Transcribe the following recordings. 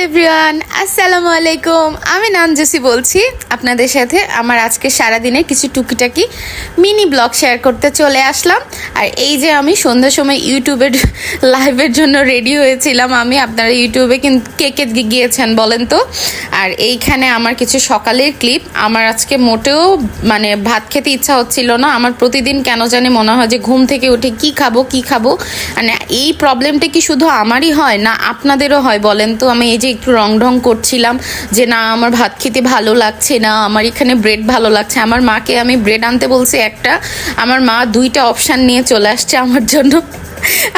Everyone, আসসালামু আলাইকুম। আমি নানজসি বলছি আপনাদের সাথে আমার আজকে সারাদিনের কিছু টুকিটাকি মিনি ব্লগ শেয়ার করতে চলে আসলাম। আর এই যে আমি সন্ধ্যার সময় ইউটিউবের লাইভের জন্য রেডি হয়েছিলাম। আপনারা ইউটিউবে কিন্তু কে কে গিয়েছেন বলেন তো। আর এইখানে আমার কিছু সকালের ক্লিপ। আমার আজকে মোটেও ভাত খেতে ইচ্ছা হচ্ছিল না। আমার প্রতিদিন কেন জানি মনে হয় যে ঘুম থেকে উঠে কি খাবো। এই প্রবলেমটা কি শুধু আমারই হয় না আপনাদেরও হয় বলেন তো। আমি এই যে একটু রং করছিলাম যে না আমার ভাত খেতে ভালো লাগছে না, আমার এখানে ব্রেড ভালো লাগছে। আমার মাকে আমি ব্রেড আনতে বলছি একটা, আমার মা দুইটা অপশান নিয়ে চলে আসছে আমার জন্য।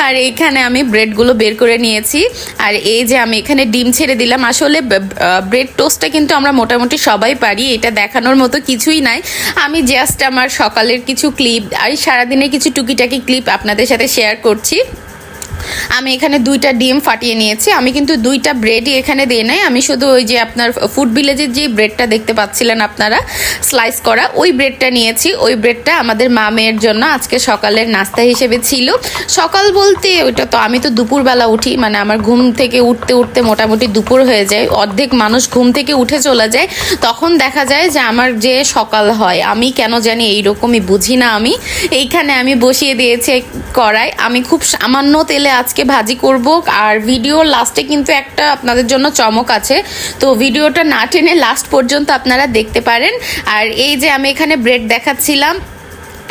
আর এইখানে আমি ব্রেডগুলো বের করে নিয়েছি। আর এই যে আমি এখানে ডিম ছেড়ে দিলাম। আসলে ব্রেড টোস্টটা কিন্তু আমরা মোটামুটি সবাই পারি, এটা দেখানোর মতো কিছুই নাই। আমি জাস্ট আমার সকালের কিছু ক্লিপ আর সারাদিনের কিছু টুকিটাকি ক্লিপ আপনাদের সাথে শেয়ার করছি। আমি এখানে দুইটা ডিম ফাটিয়ে নিয়েছি। আমি কিন্তু দুইটা ব্রেডই এখানে দিয়ে নাই, আমি শুধু ওই যে আপনার ফুড ভিলেজের যে ব্রেডটা দেখতে পাচ্ছিলেন আপনারা স্লাইস করা, ওই ব্রেডটা নিয়েছি। ওই ব্রেডটা আমাদের মা মেয়ের জন্য আজকে সকালের নাস্তা হিসেবে ছিল। সকাল বলতে ওইটা তো আমি তো দুপুরবেলা উঠি, আমার ঘুম থেকে উঠতে মোটামুটি দুপুর হয়ে যায়। অর্ধেক মানুষ ঘুম থেকে উঠে চলে যায়, তখন দেখা যায় যে আমার যে সকাল হয়। আমি কেন জানি এইরকমই বুঝি না। আমি এইখানে আমি বসিয়ে দিয়েছি কড়াই। আমি খুব সামান্য তেলে আজকে ভাজি করব। আর ভিডিওর লাস্টে কিন্তু একটা আপনাদের জন্য চমক আছে, তো ভিডিওটা না টেনে লাস্ট পর্যন্ত আপনারা দেখতে পারেন। আর এই যে আমি এখানে ব্রেড দেখাচ্ছিলাম,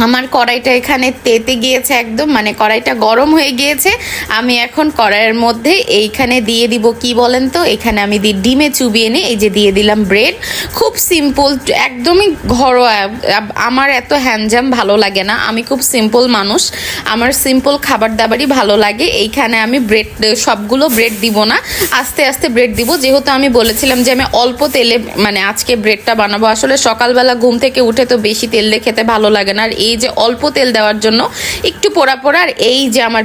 আমার কড়াইটা এখানে তেতে গিয়েছে একদম, কড়াইটা গরম হয়ে গিয়েছে। আমি এখন কড়াইয়ের মধ্যে এইখানে দিয়ে দিব কি বলেন তো, এখানে আমি ডিমে চুবিয়ে নিই। এই যে দিয়ে দিলাম ব্রেড। খুব সিম্পল, একদমই ঘরোয়া। আমার এত হ্যান্ডজাম ভালো লাগে না, আমি খুব সিম্পল মানুষ, আমার সিম্পল খাবার দাবারই ভালো লাগে। এইখানে আমি সবগুলো ব্রেড দিব না, আস্তে আস্তে ব্রেড দিব, যেহেতু আমি বলেছিলাম যে আমি অল্প তেলে আজকে ব্রেডটা বানাবো। আসলে সকালবেলা ঘুম থেকে উঠে তো বেশি তেল দিয়ে খেতে ভালো লাগে না। আর এই যে অল্প তেল দেওয়ার জন্য একটু পোড়া আর এই যে আমার